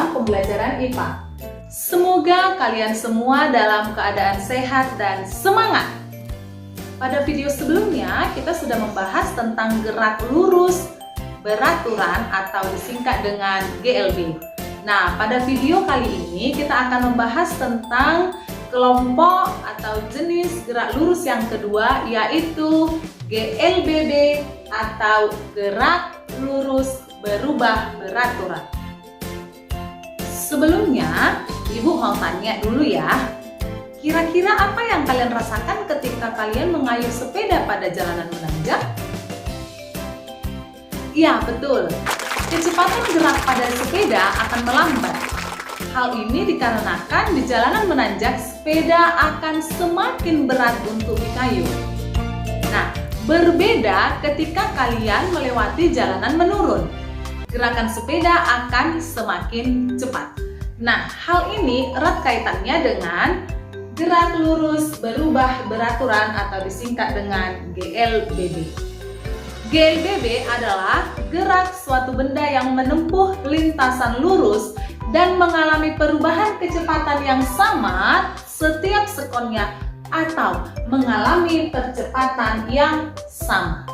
dalam pembelajaran IPA. Semoga kalian semua dalam keadaan sehat dan semangat. Pada video sebelumnya, kita sudah membahas tentang gerak lurus beraturan atau disingkat dengan GLB. Nah, pada video kali ini kita akan membahas tentang kelompok atau jenis gerak lurus yang kedua, yaitu GLBB atau gerak lurus berubah beraturan. Sebelumnya, Ibu mau tanya dulu ya, kira-kira apa yang kalian rasakan ketika kalian mengayuh sepeda pada jalanan menanjak? Ya, betul. Kecepatan gerak pada sepeda akan melambat. Hal ini dikarenakan di jalanan menanjak, sepeda akan semakin berat untuk dikayuh. Nah, berbeda ketika kalian melewati jalanan menurun. Gerakan sepeda akan semakin cepat. Nah, hal ini erat kaitannya dengan gerak lurus berubah beraturan atau disingkat dengan GLBB. GLBB adalah gerak suatu benda yang menempuh lintasan lurus dan mengalami perubahan kecepatan yang sama setiap sekonnya atau mengalami percepatan yang sama.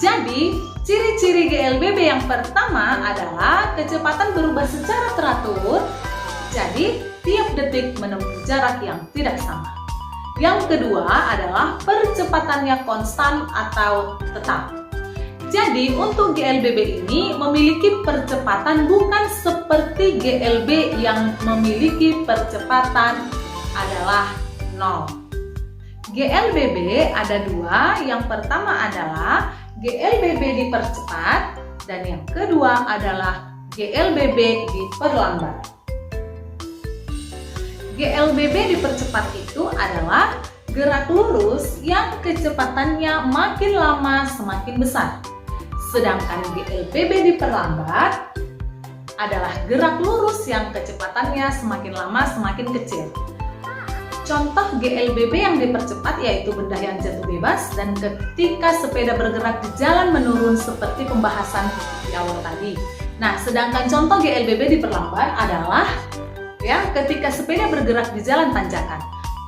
Jadi, ciri-ciri GLBB yang pertama adalah kecepatan berubah secara teratur, jadi tiap detik menempuh jarak yang tidak sama. Yang kedua adalah percepatannya konstan atau tetap. Jadi untuk GLBB ini memiliki percepatan bukan seperti GLB yang memiliki percepatan adalah 0. GLBB ada dua, yang pertama adalah GLBB dipercepat dan yang kedua adalah GLBB diperlambat. GLBB dipercepat itu adalah gerak lurus yang kecepatannya makin lama semakin besar. Sedangkan GLBB diperlambat adalah gerak lurus yang kecepatannya semakin lama semakin kecil. Contoh GLBB yang dipercepat yaitu benda yang jatuh bebas dan ketika sepeda bergerak di jalan menurun seperti pembahasan di awal tadi. Nah, sedangkan contoh GLBB diperlambat adalah ketika sepeda bergerak di jalan tanjakan.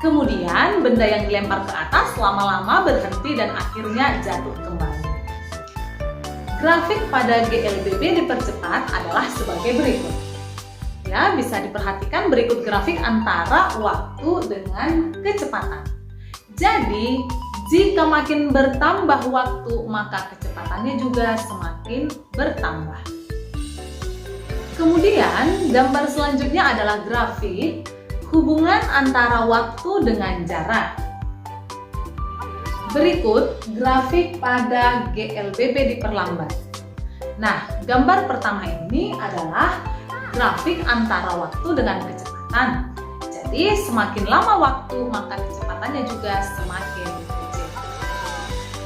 Kemudian benda yang dilempar ke atas lama-lama berhenti dan akhirnya jatuh kembali. Grafik pada GLBB dipercepat adalah sebagai berikut. Ya, bisa diperhatikan berikut grafik antara waktu dengan kecepatan. Jadi, jika makin bertambah waktu, maka kecepatannya juga semakin bertambah. Kemudian, gambar selanjutnya adalah grafik hubungan antara waktu dengan jarak. Berikut grafik pada GLBB diperlambat. Nah, gambar pertama ini adalah grafik antara waktu dengan kecepatan. Jadi, semakin lama waktu, maka kecepatannya juga semakin kecil.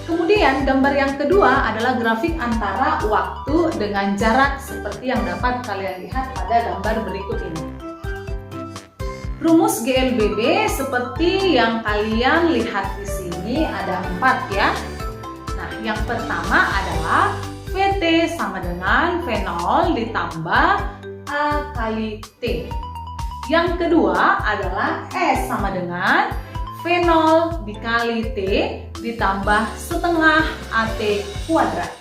Kemudian, gambar yang kedua adalah grafik antara waktu dengan jarak seperti yang dapat kalian lihat pada gambar berikut ini. Rumus GLBB seperti yang kalian lihat di sini ada 4 ya. Nah, yang pertama adalah VT sama dengan V0 ditambah A kali T. Yang kedua adalah S sama dengan V0 dikali T ditambah setengah AT kuadrat.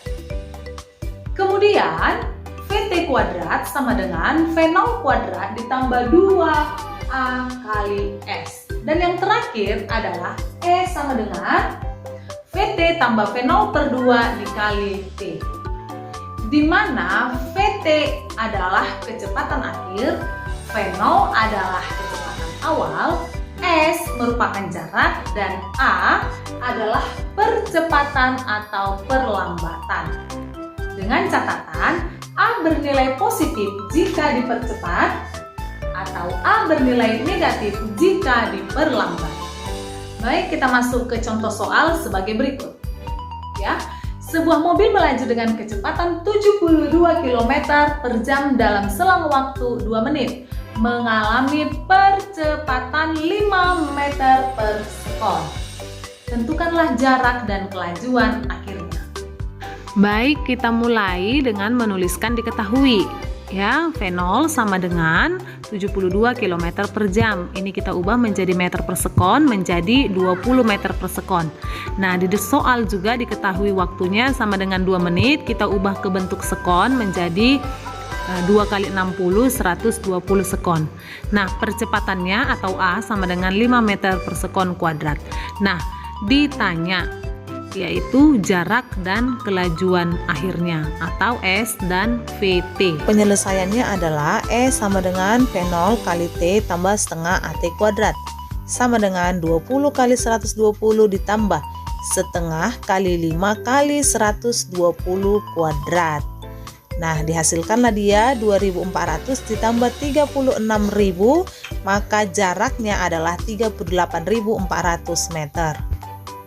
Kemudian VT kuadrat sama dengan V0 kuadrat ditambah 2A kali S. Dan yang terakhir adalah E sama dengan VT tambah V0 per 2 dikali T. Di mana VT adalah kecepatan akhir, V0 adalah kecepatan awal, S merupakan jarak, dan A adalah percepatan atau perlambatan. Dengan catatan, A bernilai positif jika dipercepat atau A bernilai negatif jika diperlambat. Baik, kita masuk ke contoh soal sebagai berikut. Ya, sebuah mobil melaju dengan kecepatan 72 km per jam dalam selang waktu 2 menit. Mengalami percepatan 5 meter per sekon. Tentukanlah jarak dan kelajuan akhirnya. Baik, kita mulai dengan menuliskan diketahui. Ya, V0 sama dengan 72 km per jam. Ini kita ubah menjadi meter per sekon menjadi 20 meter per sekon. Nah, di soal juga diketahui waktunya sama dengan 2 menit. Kita ubah ke bentuk sekon menjadi 2 kali 60, 120 sekon. Nah, percepatannya atau A sama dengan 5 meter per sekon kuadrat. Nah, ditanya yaitu jarak dan kelajuan akhirnya atau S dan VT. Penyelesaiannya adalah E sama dengan V0 kali T tambah setengah AT kuadrat sama dengan 20 kali 120 ditambah setengah kali 5 kali 120 kuadrat. Nah, dihasilkanlah dia 2400 ditambah 36.000, maka jaraknya adalah 38.400 meter.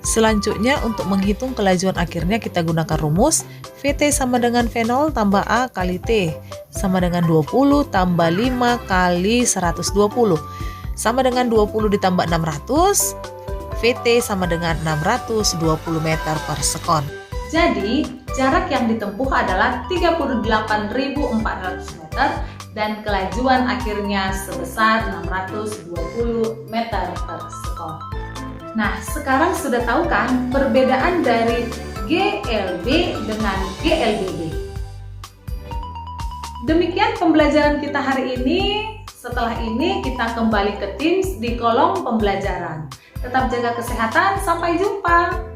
Selanjutnya untuk menghitung kelajuan akhirnya kita gunakan rumus VT sama dengan V0 tambah A kali T sama dengan 20 tambah 5 kali 120 sama dengan 20 ditambah 600, VT sama dengan 620 meter per sekon. Jadi jarak yang ditempuh adalah 38.400 meter dan kelajuan akhirnya sebesar 620 meter per sekon. Nah, sekarang sudah tahu kan perbedaan dari GLB dengan GLBB? Demikian pembelajaran kita hari ini. Setelah ini kita kembali ke Teams di kolom pembelajaran. Tetap jaga kesehatan, sampai jumpa.